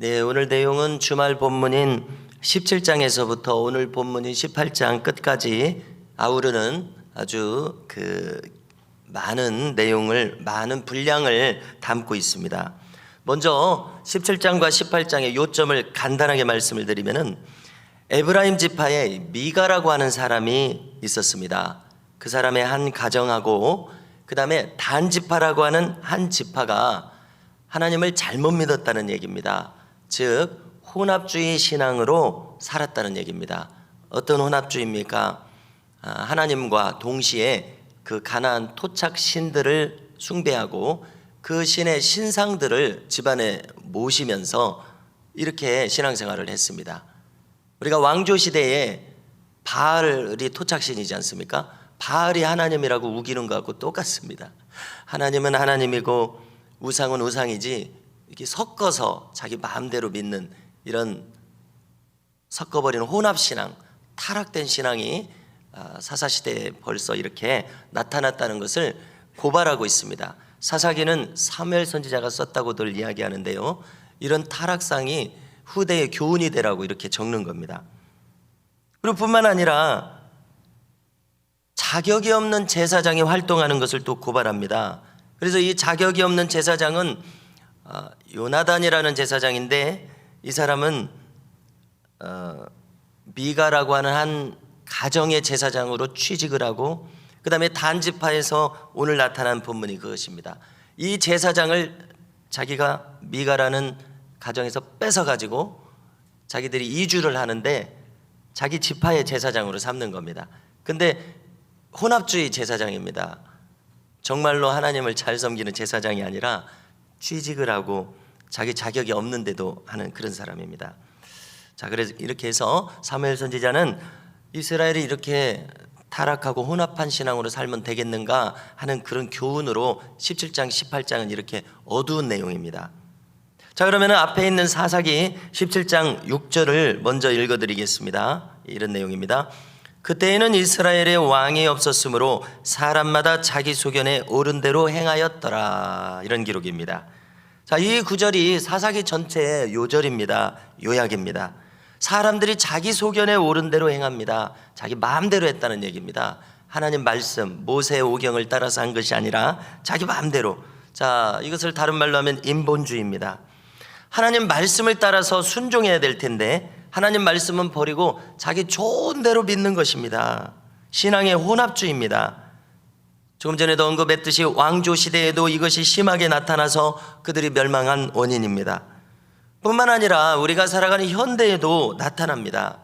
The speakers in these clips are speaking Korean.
네, 오늘 내용은 주말 본문인 17장에서부터 오늘 본문인 18장 끝까지 아우르는 아주 많은 내용을, 많은 분량을 담고 있습니다. 먼저 17장과 18장의 요점을 간단하게 말씀을 드리면은 에브라임 지파에 미가라고 하는 사람이 있었습니다. 그 사람의 한 가정하고 그 다음에 단 지파라고 하는 한 지파가 하나님을 잘못 믿었다는 얘기입니다. 즉 혼합주의 신앙으로 살았다는 얘기입니다. 어떤 혼합주의입니까? 하나님과 동시에 그 가나안 토착 신들을 숭배하고 그 신의 신상들을 집안에 모시면서 이렇게 신앙생활을 했습니다. 우리가 왕조 시대에 바알이 토착신이지 않습니까? 바알이 하나님이라고 우기는 것하고 똑같습니다. 하나님은 하나님이고 우상은 우상이지, 이렇게 섞어서 자기 마음대로 믿는 이런 섞어버리는 혼합신앙, 타락된 신앙이 사사시대에 벌써 이렇게 나타났다는 것을 고발하고 있습니다. 사사기는 사무엘 선지자가 썼다고들 이야기하는데요, 이런 타락상이 후대의 교훈이 되라고 이렇게 적는 겁니다. 그리고 뿐만 아니라 자격이 없는 제사장이 활동하는 것을 또 고발합니다. 그래서 이 자격이 없는 제사장은 요나단이라는 제사장인데, 이 사람은 미가라고 하는 한 가정의 제사장으로 취직을 하고 그 다음에 단지파에서 오늘 나타난 본문이 그것입니다. 이 제사장을 자기가 미가라는 가정에서 뺏어가지고 자기들이 이주를 하는데 자기 지파의 제사장으로 삼는 겁니다. 근데 혼합주의 제사장입니다. 정말로 하나님을 잘 섬기는 제사장이 아니라 취직을 하고 자기 자격이 없는데도 하는 그런 사람입니다. 자, 그래서 이렇게 해서 사무엘 선지자는 이스라엘이 이렇게 타락하고 혼합한 신앙으로 살면 되겠는가 하는 그런 교훈으로 17장, 18장은 이렇게 어두운 내용입니다. 자, 그러면 앞에 있는 사사기 17장 6절을 먼저 읽어드리겠습니다. 이런 내용입니다. 그때에는 이스라엘에 왕이 없었으므로 사람마다 자기 소견에 옳은 대로 행하였더라, 이런 기록입니다. 자, 이 구절이 사사기 전체의 요절입니다. 요약입니다. 사람들이 자기 소견에 옳은 대로 행합니다. 자기 마음대로 했다는 얘기입니다. 하나님 말씀, 모세의 오경을 따라서 한 것이 아니라 자기 마음대로. 자, 이것을 다른 말로 하면 인본주의입니다. 하나님 말씀을 따라서 순종해야 될 텐데 하나님 말씀은 버리고 자기 좋은 대로 믿는 것입니다. 신앙의 혼합주의입니다. 조금 전에도 언급했듯이 왕조 시대에도 이것이 심하게 나타나서 그들이 멸망한 원인입니다. 뿐만 아니라 우리가 살아가는 현대에도 나타납니다.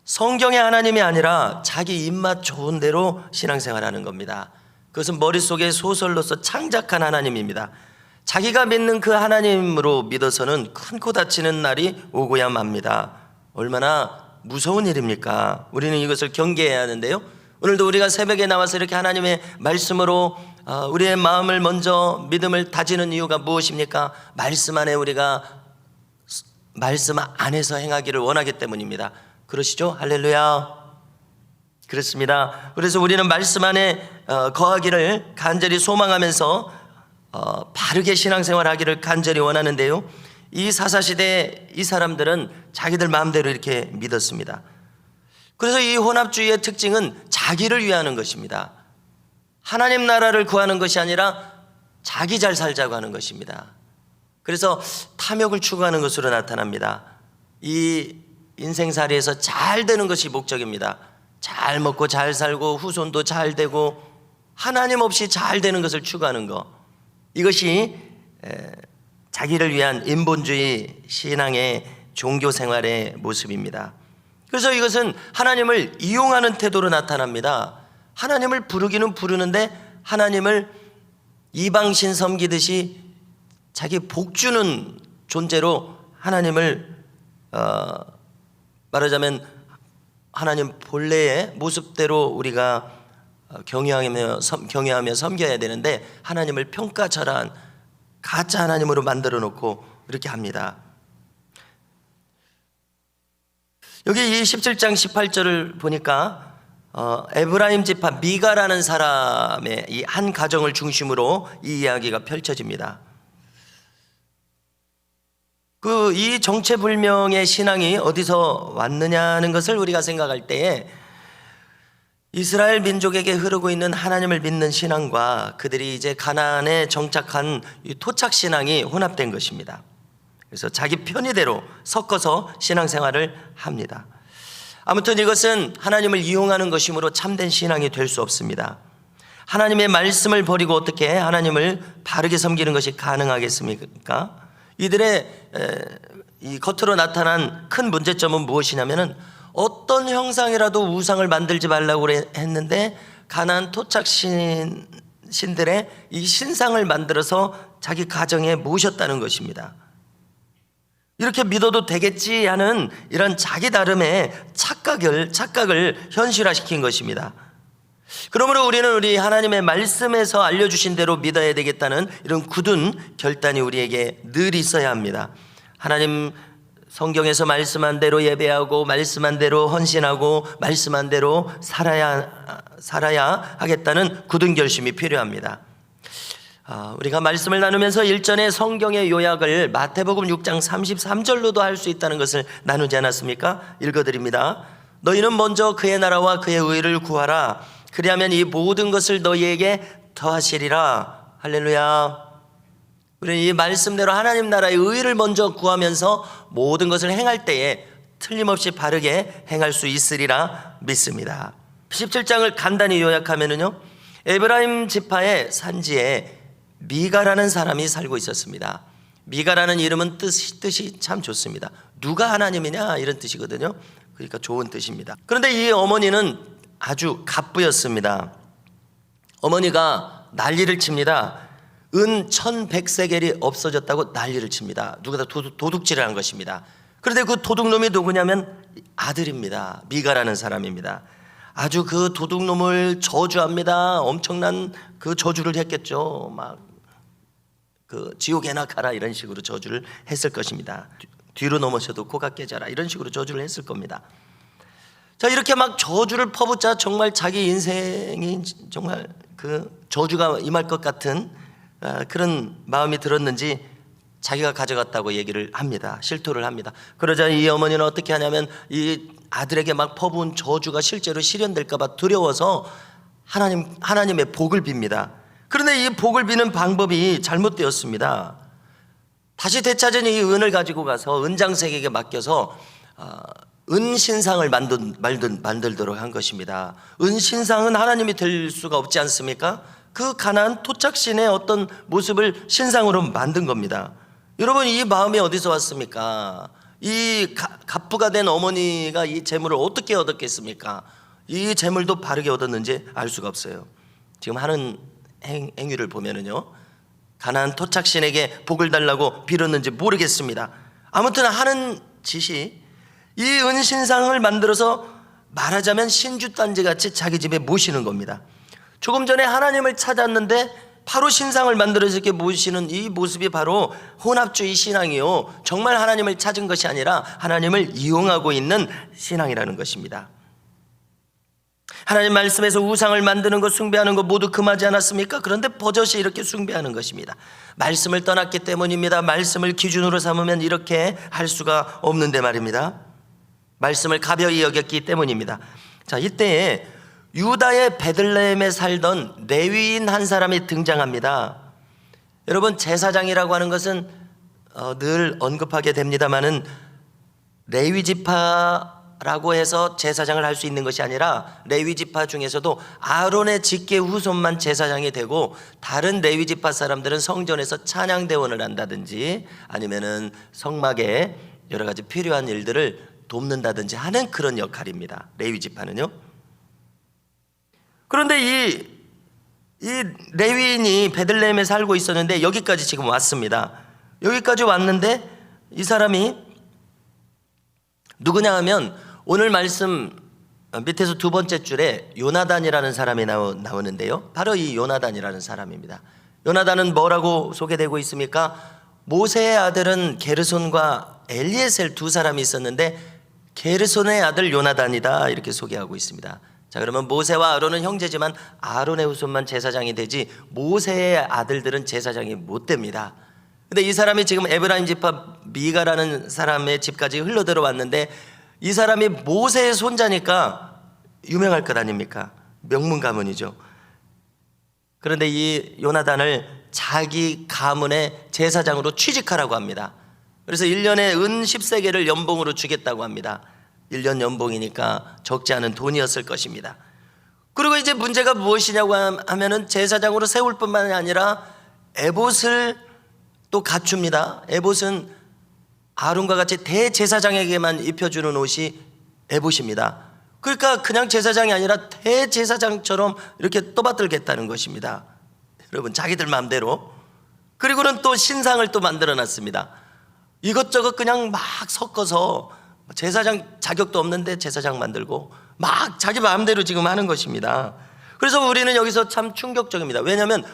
성경의 하나님이 아니라 자기 입맛 좋은 대로 신앙생활하는 겁니다. 그것은 머릿속에 소설로서 창작한 하나님입니다. 자기가 믿는 그 하나님으로 믿어서는 큰 코 다치는 날이 오고야 맙니다. 얼마나 무서운 일입니까? 우리는 이것을 경계해야 하는데요, 오늘도 우리가 새벽에 나와서 이렇게 하나님의 말씀으로 우리의 마음을 먼저 믿음을 다지는 이유가 무엇입니까? 말씀 안에 우리가 말씀 안에서 행하기를 원하기 때문입니다. 그러시죠? 할렐루야. 그렇습니다. 그래서 우리는 말씀 안에 거하기를 간절히 소망하면서 바르게 신앙생활하기를 간절히 원하는데요, 이 사사시대 이 사람들은 자기들 마음대로 이렇게 믿었습니다. 그래서 이 혼합주의의 특징은 자기를 위하는 것입니다. 하나님 나라를 구하는 것이 아니라 자기 잘 살자고 하는 것입니다. 그래서 탐욕을 추구하는 것으로 나타납니다. 이 인생살이에서 잘 되는 것이 목적입니다. 잘 먹고 잘 살고 후손도 잘 되고 하나님 없이 잘 되는 것을 추구하는 것, 이것이 자기를 위한 인본주의 신앙의 종교생활의 모습입니다. 그래서 이것은 하나님을 이용하는 태도로 나타납니다. 하나님을 부르기는 부르는데 하나님을 이방신 섬기듯이 자기 복주는 존재로 하나님을 말하자면 하나님 본래의 모습대로 우리가 경외하며 섬겨야 되는데 하나님을 평가절하한 가짜 하나님으로 만들어 놓고 이렇게 합니다. 여기 이 17장 18절을 보니까 에브라임 지파 미가라는 사람의 이 한 가정을 중심으로 이 이야기가 펼쳐집니다. 이 정체불명의 신앙이 어디서 왔느냐는 것을 우리가 생각할 때에 이스라엘 민족에게 흐르고 있는 하나님을 믿는 신앙과 그들이 이제 가나안에 정착한 이 토착 신앙이 혼합된 것입니다. 그래서 자기 편의대로 섞어서 신앙생활을 합니다. 아무튼 이것은 하나님을 이용하는 것이므로 참된 신앙이 될 수 없습니다. 하나님의 말씀을 버리고 어떻게 하나님을 바르게 섬기는 것이 가능하겠습니까? 이들의 이 겉으로 나타난 큰 문제점은 무엇이냐면은 어떤 형상이라도 우상을 만들지 말라고 했는데 가나안 토착 신들의 이 신상을 만들어서 자기 가정에 모셨다는 것입니다. 이렇게 믿어도 되겠지 하는 이런 자기 나름의 착각을 현실화시킨 것입니다. 그러므로 우리는 우리 하나님의 말씀에서 알려주신 대로 믿어야 되겠다는 이런 굳은 결단이 우리에게 늘 있어야 합니다. 하나님 성경에서 말씀한 대로 예배하고 말씀한 대로 헌신하고 말씀한 대로 살아야 하겠다는 굳은 결심이 필요합니다. 우리가 말씀을 나누면서 일전에 성경의 요약을 마태복음 6장 33절로도 할 수 있다는 것을 나누지 않았습니까? 읽어드립니다. 너희는 먼저 그의 나라와 그의 의를 구하라. 그리하면 이 모든 것을 너희에게 더하시리라. 할렐루야. 우리는 이 말씀대로 하나님 나라의 의를 먼저 구하면서 모든 것을 행할 때에 틀림없이 바르게 행할 수 있으리라 믿습니다. 17장을 간단히 요약하면요, 에브라임 지파의 산지에 미가라는 사람이 살고 있었습니다. 미가라는 이름은 뜻이 참 좋습니다. 누가 하나님이냐 이런 뜻이거든요. 그러니까 좋은 뜻입니다. 그런데 이 어머니는 아주 갑부였습니다. 어머니가 난리를 칩니다. 은 1100세겔이 없어졌다고 난리를 칩니다. 누가 다 도둑질을 한 것입니다. 그런데 그 도둑놈이 누구냐면 아들입니다. 미가라는 사람입니다. 아주 그 도둑놈을 저주합니다. 엄청난 그 저주를 했겠죠. 막 그 지옥에나 가라 이런 식으로 저주를 했을 것입니다. 뒤로 넘어져도 코가 깨져라 이런 식으로 저주를 했을 겁니다. 자, 이렇게 막 저주를 퍼붓자 정말 자기 인생이 정말 그 저주가 임할 것 같은 그런 마음이 들었는지 자기가 가져갔다고 얘기를 합니다. 실토를 합니다. 그러자 이 어머니는 어떻게 하냐면 이 아들에게 막 퍼부은 저주가 실제로 실현될까 봐 두려워서 하나님의 복을 빕니다. 그런데 이 복을 비는 방법이 잘못되었습니다. 다시 되찾은 이 은을 가지고 가서 은장색에게 맡겨서 은신상을 만들도록 한 것입니다. 은신상은 하나님이 될 수가 없지 않습니까? 그 가나안 토착신의 어떤 모습을 신상으로 만든 겁니다. 여러분, 이 마음이 어디서 왔습니까? 이 갑부가 된 어머니가 이 재물을 어떻게 얻었겠습니까? 이 재물도 바르게 얻었는지 알 수가 없어요. 지금 하는 행위를 보면은요, 가나안 토착신에게 복을 달라고 빌었는지 모르겠습니다. 아무튼 하는 짓이 이 은신상을 만들어서 말하자면 신주단지 같이 자기 집에 모시는 겁니다. 조금 전에 하나님을 찾았는데 바로 신상을 만들어서 이렇게 모시는 이 모습이 바로 혼합주의 신앙이요, 정말 하나님을 찾은 것이 아니라 하나님을 이용하고 있는 신앙이라는 것입니다. 하나님 말씀에서 우상을 만드는 것, 숭배하는 것 모두 금하지 않았습니까? 그런데 버젓이 이렇게 숭배하는 것입니다. 말씀을 떠났기 때문입니다. 말씀을 기준으로 삼으면 이렇게 할 수가 없는데 말입니다. 말씀을 가벼이 여겼기 때문입니다. 자, 이때에 유다의 베들레헴에 살던 레위인 한 사람이 등장합니다. 여러분, 제사장이라고 하는 것은 늘 언급하게 됩니다마는 레위 지파라고 해서 제사장을 할 수 있는 것이 아니라 레위 지파 중에서도 아론의 직계 후손만 제사장이 되고 다른 레위 지파 사람들은 성전에서 찬양대원을 한다든지 아니면은 성막에 여러 가지 필요한 일들을 돕는다든지 하는 그런 역할입니다. 레위 지파는요. 그런데 이 레위인이 베들레헴에 살고 있었는데 여기까지 지금 왔습니다. 여기까지 왔는데 이 사람이 누구냐 하면 오늘 말씀 밑에서 두 번째 줄에 요나단이라는 사람이 나오는데요, 바로 이 요나단이라는 사람입니다. 요나단은 뭐라고 소개되고 있습니까? 모세의 아들은 게르손과 엘리에셀 두 사람이 있었는데 게르손의 아들 요나단이다 이렇게 소개하고 있습니다. 자, 그러면 모세와 아론은 형제지만 아론의 후손만 제사장이 되지 모세의 아들들은 제사장이 못 됩니다. 근데 이 사람이 지금 에브라임 지파 미가라는 사람의 집까지 흘러 들어왔는데 이 사람이 모세의 손자니까 유명할 것 아닙니까? 명문 가문이죠. 그런데 이 요나단을 자기 가문의 제사장으로 취직하라고 합니다. 그래서 1년에 은 10세겔을 연봉으로 주겠다고 합니다. 1년 연봉이니까 적지 않은 돈이었을 것입니다. 그리고 이제 문제가 무엇이냐고 하면은 제사장으로 세울 뿐만 아니라 에봇을 또 갖춥니다. 에봇은 아론과 같이 대제사장에게만 입혀주는 옷이 에봇입니다. 그러니까 그냥 제사장이 아니라 대제사장처럼 이렇게 떠받들겠다는 것입니다. 여러분, 자기들 마음대로. 그리고는 또 신상을 또 만들어 놨습니다. 이것저것 그냥 막 섞어서 제사장 자격도 없는데 제사장 만들고 막 자기 마음대로 지금 하는 것입니다. 그래서 우리는 여기서 참 충격적입니다. 왜냐하면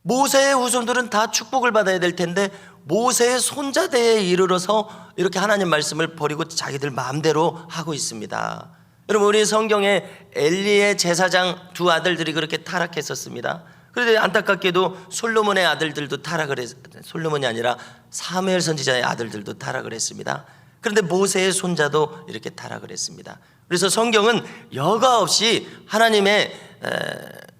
모세의 후손들은 다 축복을 받아야 될 텐데 모세의 손자대에 이르러서 이렇게 하나님 말씀을 버리고 자기들 마음대로 하고 있습니다. 여러분, 우리 성경에 엘리의 제사장 두 아들들이 그렇게 타락했었습니다. 그런데 안타깝게도 솔로몬의 아들들도 타락을 솔로몬이 아니라 사무엘 선지자의 아들들도 타락을 했습니다. 그런데 모세의 손자도 이렇게 타락을 했습니다. 그래서 성경은 여과 없이 하나님의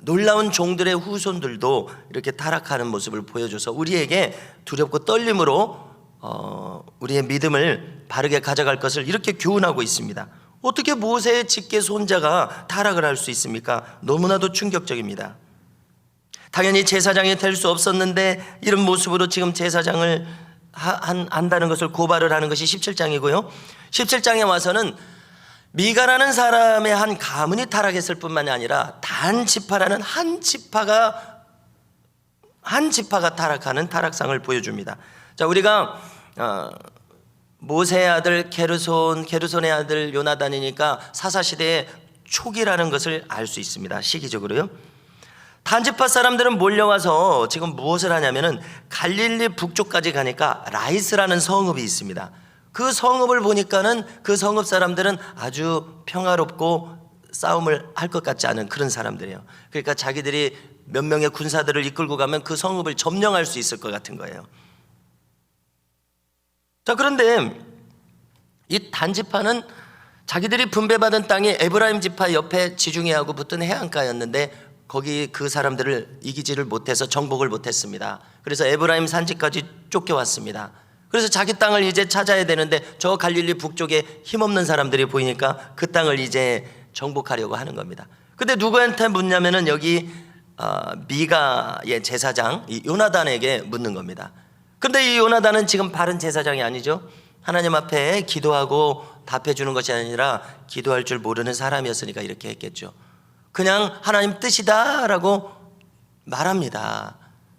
놀라운 종들의 후손들도 이렇게 타락하는 모습을 보여줘서 우리에게 두렵고 떨림으로 우리의 믿음을 바르게 가져갈 것을 이렇게 교훈하고 있습니다. 어떻게 모세의 직계 손자가 타락을 할 수 있습니까? 너무나도 충격적입니다. 당연히 제사장이 될 수 없었는데 이런 모습으로 지금 제사장을 한다는 것을 고발을 하는 것이 17장이고요 17장에 와서는 미가라는 사람의 한 가문이 타락했을 뿐만이 아니라 단 지파라는 한 지파가 타락하는 타락상을 보여줍니다. 자, 우리가 모세의 아들 게르손의 아들 요나단이니까 사사시대의 초기라는 것을 알 수 있습니다. 시기적으로요. 단지파 사람들은 몰려와서 지금 무엇을 하냐면은 갈릴리 북쪽까지 가니까 라이스라는 성읍이 있습니다. 그 성읍을 보니까는 그 성읍 사람들은 아주 평화롭고 싸움을 할 것 같지 않은 그런 사람들이에요. 그러니까 자기들이 몇 명의 군사들을 이끌고 가면 그 성읍을 점령할 수 있을 것 같은 거예요. 자, 그런데 이 단지파는 자기들이 분배받은 땅이 에브라임 지파 옆에 지중해하고 붙은 해안가였는데 거기 그 사람들을 이기지를 못해서 정복을 못했습니다. 그래서 에브라임 산지까지 쫓겨왔습니다. 그래서 자기 땅을 이제 찾아야 되는데 저 갈릴리 북쪽에 힘없는 사람들이 보이니까 그 땅을 이제 정복하려고 하는 겁니다. 근데 누구한테 묻냐면은 여기 미가의 제사장 이 요나단에게 묻는 겁니다. 근데 이 요나단은 지금 바른 제사장이 아니죠. 하나님 앞에 기도하고 답해주는 것이 아니라 기도할 줄 모르는 사람이었으니까 이렇게 했겠죠. 그냥 하나님 뜻이다 라고 말합니다.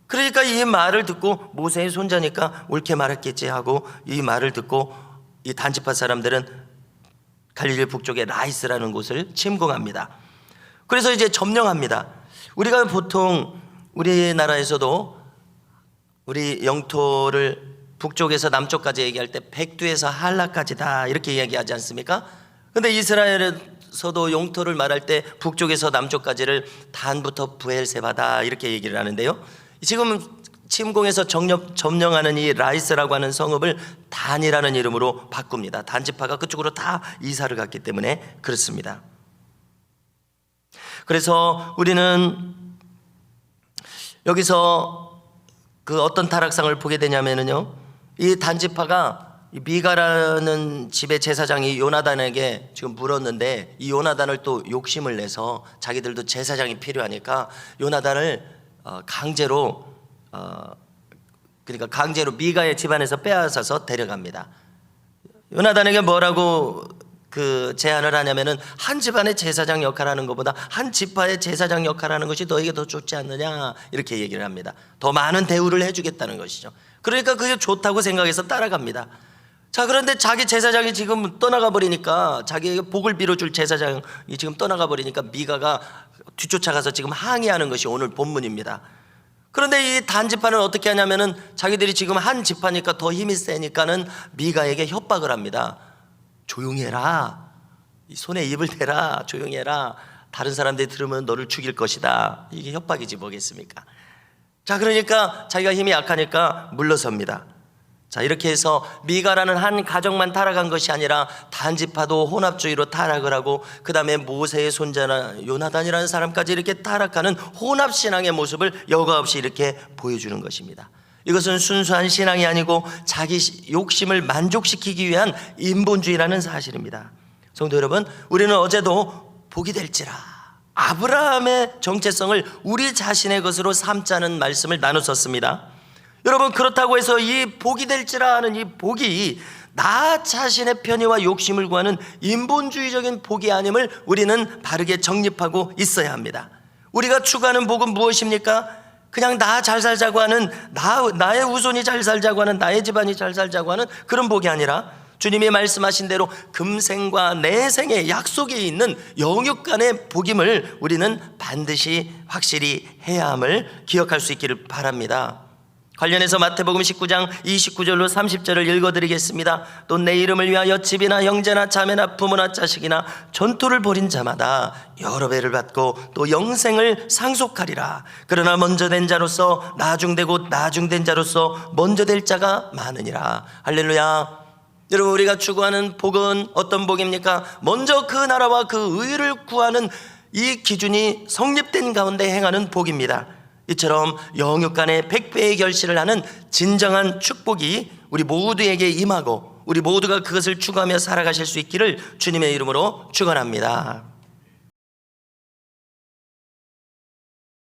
그러니까 이 말을 듣고 모세의 손자니까 옳게 말했겠지 하고 이 말을 듣고 이 단지파 사람들은 갈릴리 북쪽의 라이스라는 곳을 침공합니다. 그래서 이제 점령합니다. 우리가 보통 우리나라에서도 우리 영토를 북쪽에서 남쪽까지 얘기할 때 백두에서 한라까지다 이렇게 이야기하지 않습니까? 근데 이스라엘에서도 영토를 말할 때 북쪽에서 남쪽까지를 단부터 부엘세바다 이렇게 얘기를 하는데요. 지금 침공해서 점령하는 이 라이스라고 하는 성읍을 단이라는 이름으로 바꿉니다. 단지파가 그쪽으로 다 이사를 갔기 때문에 그렇습니다. 그래서 우리는 여기서 그 어떤 타락상을 보게 되냐면요, 이 단지파가 미가라는 집의 제사장이 요나단에게 지금 물었는데 이 요나단을 또 욕심을 내서 자기들도 제사장이 필요하니까 요나단을 강제로 미가의 집안에서 빼앗아서 데려갑니다. 요나단에게 뭐라고 그 제안을 하냐면은 한 집안의 제사장 역할하는 것보다 한 지파의 제사장 역할하는 것이 너에게 더 좋지 않느냐 이렇게 얘기를 합니다. 더 많은 대우를 해주겠다는 것이죠. 그러니까 그게 좋다고 생각해서 따라갑니다. 자, 그런데 자기 제사장이 지금 떠나가 버리니까, 자기에게 복을 빌어줄 제사장이 지금 떠나가 버리니까 미가가 뒤쫓아가서 지금 항의하는 것이 오늘 본문입니다. 그런데 이 단지파는 어떻게 하냐면은 자기들이 지금 한 지파니까 더 힘이 세니까는 미가에게 협박을 합니다. 조용히 해라, 손에 입을 대라, 조용히 해라, 다른 사람들이 들으면 너를 죽일 것이다. 이게 협박이지 뭐겠습니까? 자, 그러니까 자기가 힘이 약하니까 물러섭니다. 자, 이렇게 해서 미가라는 한 가정만 타락한 것이 아니라 단지파도 혼합주의로 타락을 하고, 그 다음에 모세의 손자나 요나단이라는 사람까지 이렇게 타락하는 혼합신앙의 모습을 여과 없이 이렇게 보여주는 것입니다. 이것은 순수한 신앙이 아니고 자기 욕심을 만족시키기 위한 인본주의라는 사실입니다. 성도 여러분, 우리는 어제도 복이 될지라 아브라함의 정체성을 우리 자신의 것으로 삼자는 말씀을 나눴었습니다. 여러분, 그렇다고 해서 이 복이 될지라 하는 이 복이 나 자신의 편의와 욕심을 구하는 인본주의적인 복이 아님을 우리는 바르게 정립하고 있어야 합니다. 우리가 추구하는 복은 무엇입니까? 그냥 나 잘 살자고 하는, 나의 후손이 잘 살자고 하는, 나의 집안이 잘 살자고 하는 그런 복이 아니라, 주님이 말씀하신 대로 금생과 내생의 약속이 있는 영육 간의 복임을 우리는 반드시 확실히 해야 함을 기억할 수 있기를 바랍니다. 관련해서 마태복음 19장 29절로 30절을 읽어드리겠습니다. 또 내 이름을 위하여 집이나 형제나 자매나 부모나 자식이나 전투를 벌인 자마다 여러 배를 받고 또 영생을 상속하리라. 그러나 먼저 된 자로서 나중되고 나중된 자로서 먼저 될 자가 많으니라. 할렐루야. 여러분, 우리가 추구하는 복은 어떤 복입니까? 먼저 그 나라와 그 의를 구하는 이 기준이 성립된 가운데 행하는 복입니다. 이처럼 영육 간의 100배의 결실을 하는 진정한 축복이 우리 모두에게 임하고 우리 모두가 그것을 추구하며 살아가실 수 있기를 주님의 이름으로 축원합니다.